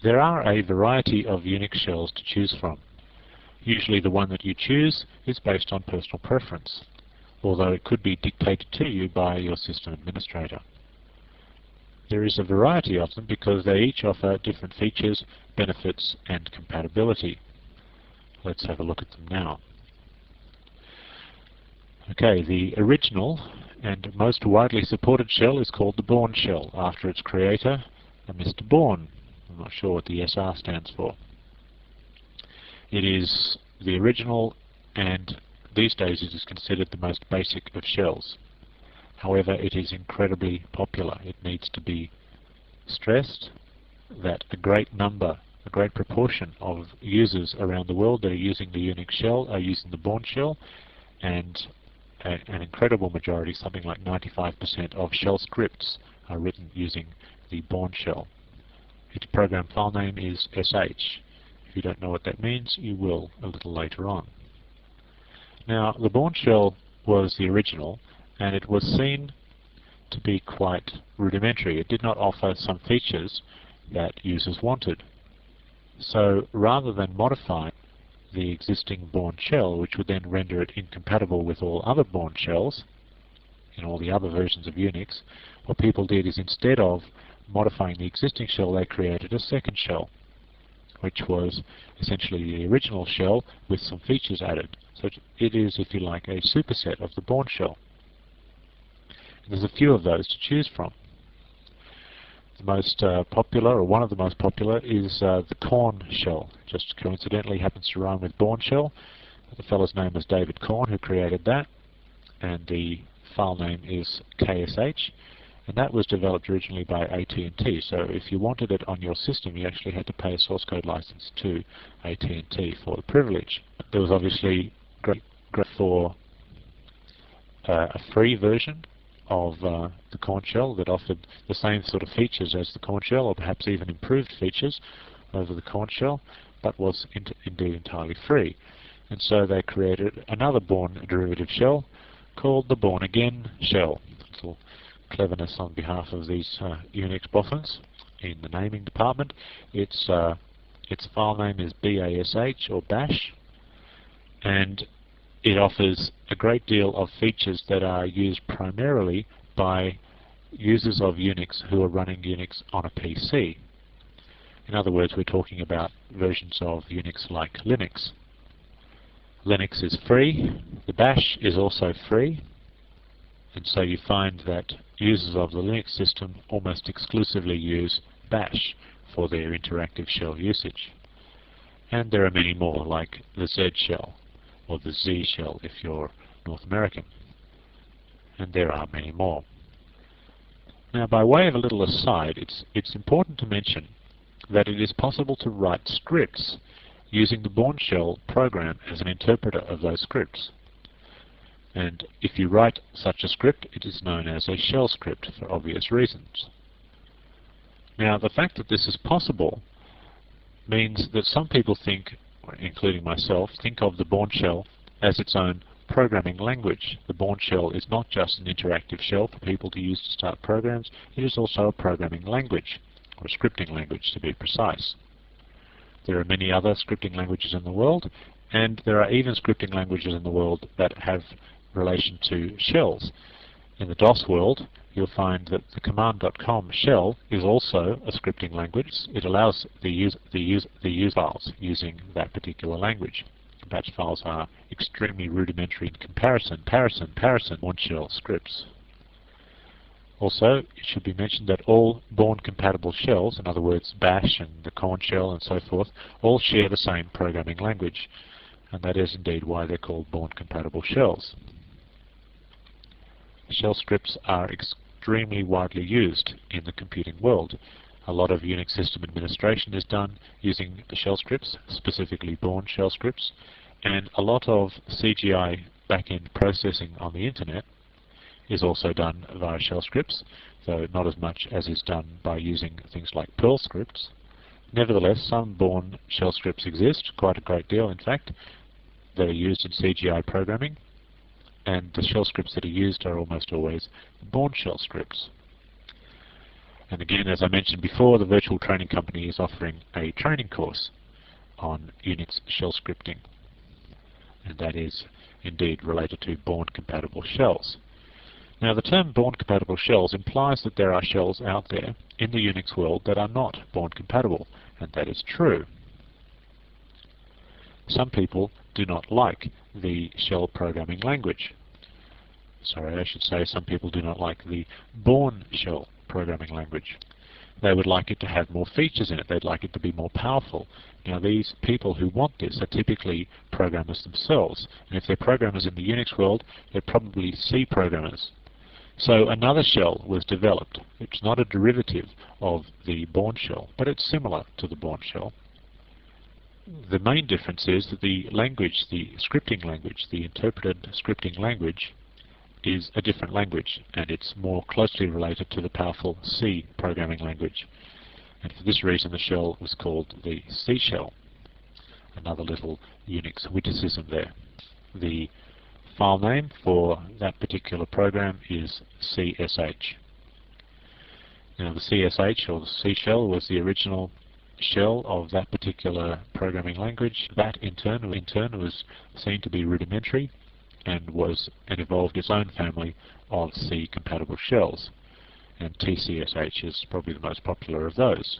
There are a variety of Unix shells to choose from. Usually the one that you choose is based on personal preference, although it could be dictated to you by your system administrator. There is a variety of them because they each offer different features, benefits, and compatibility. Let's have a look at them now. Okay, the original and most widely supported shell is called the Bourne shell, after its creator, a Mr. Bourne. I'm not sure what the SR stands for. It is the original, and these days it is considered the most basic of shells. However, it is incredibly popular. It needs to be stressed that a great proportion of users around the world that are using the Unix shell are using the Bourne shell, and an incredible majority, something like 95% of shell scripts are written using the Bourne shell. Its program file name is sh. If you don't know what that means, you will a little later on. Now, the Bourne shell was the original, and it was seen to be quite rudimentary. It did not offer some features that users wanted. So, rather than modify the existing Bourne shell, which would then render it incompatible with all other Bourne shells in all the other versions of Unix, what people did is, instead of modifying the existing shell, they created a second shell, which was essentially the original shell with some features added. So it is, if you like, a superset of the Bourne shell. And there's a few of those to choose from. The most popular, or one of the most popular, is the Korn shell. Just coincidentally happens to rhyme with Bourne shell. The fellow's name is David Korn, who created that, and the file name is KSH, and that was developed originally by AT&T. So if you wanted it on your system, you actually had to pay a source code license to AT&T for the privilege. There was obviously great for a free version of the Korn shell that offered the same sort of features as the Korn shell, or perhaps even improved features over the Korn shell, but was indeed entirely free. And so they created another Bourne derivative shell called the Bourne Again shell. A little cleverness on behalf of these Unix boffins in the naming department. Its file name is BASH, or bash, and it offers a great deal of features that are used primarily by users of Unix who are running Unix on a PC. In other words, we're talking about versions of Unix like Linux. Linux is free, the bash is also free, and so you find that users of the Linux system almost exclusively use bash for their interactive shell usage. And there are many more, like the Z shell, or the Z shell if you're North American. And there are many more. Now, by way of a little aside, it's important to mention that it is possible to write scripts using the Bourne shell program as an interpreter of those scripts. And if you write such a script, it is known as a shell script for obvious reasons. Now, the fact that this is possible means that some people think, including myself, think of the Bourne shell as its own programming language. The Bourne shell is not just an interactive shell for people to use to start programs, it is also a programming language, or a scripting language to be precise. There are many other scripting languages in the world, and there are even scripting languages in the world that have relation to shells. In the DOS world, you'll find that the command.com shell is also a scripting language. It allows the user files using that particular language. Batch files are extremely rudimentary in comparison Bourne shell scripts. Also, it should be mentioned that all Bourne compatible shells, in other words bash and the Korn shell and so forth, all share the same programming language, and that is indeed why they're called Bourne compatible shells. Shell scripts are extremely widely used in the computing world. A lot of Unix system administration is done using the shell scripts, specifically Bourne shell scripts, and a lot of CGI back-end processing on the internet is also done via shell scripts, though not as much as is done by using things like Perl scripts. Nevertheless, some Bourne shell scripts exist, quite a great deal in fact, that are used in CGI programming, and the shell scripts that are used are almost always Bourne shell scripts. And again, as I mentioned before, the Virtual Training Company is offering a training course on Unix shell scripting, and that is indeed related to Bourne-compatible shells. Now, the term Bourne-compatible shells implies that there are shells out there in the Unix world that are not Bourne-compatible, and that is true. Some people do not like the shell programming language. Sorry, I should say some people do not like the Bourne shell programming language. They would like it to have more features in it. They'd like it to be more powerful. Now, these people who want this are typically programmers themselves. And if they're programmers in the Unix world, they're probably C programmers. So another shell was developed. It's not a derivative of the Bourne shell, but it's similar to the Bourne shell. The main difference is that the language, the scripting language, the interpreted scripting language, is a different language, and it's more closely related to the powerful C programming language. And for this reason the shell was called the C shell. Another little Unix witticism there. The file name for that particular program is CSH. Now, the CSH, or the C shell, was the original shell of that particular programming language. That in turn was seen to be rudimentary and evolved its own family of C-compatible shells, and TCSH is probably the most popular of those.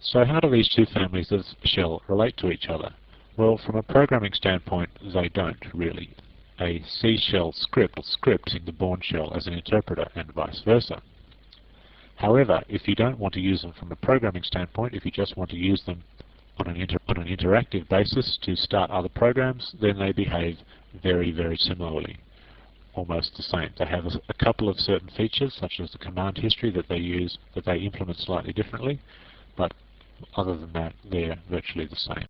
So how do these two families of shell relate to each other? Well, from a programming standpoint, they don't really. A C shell script using the Bourne shell as an interpreter, and vice versa. However, if you don't want to use them from a programming standpoint, if you just want to use them on an interactive basis to start other programs, then they behave very, very similarly, almost the same. They have a couple of certain features, such as the command history that they implement slightly differently, but other than that, they're virtually the same.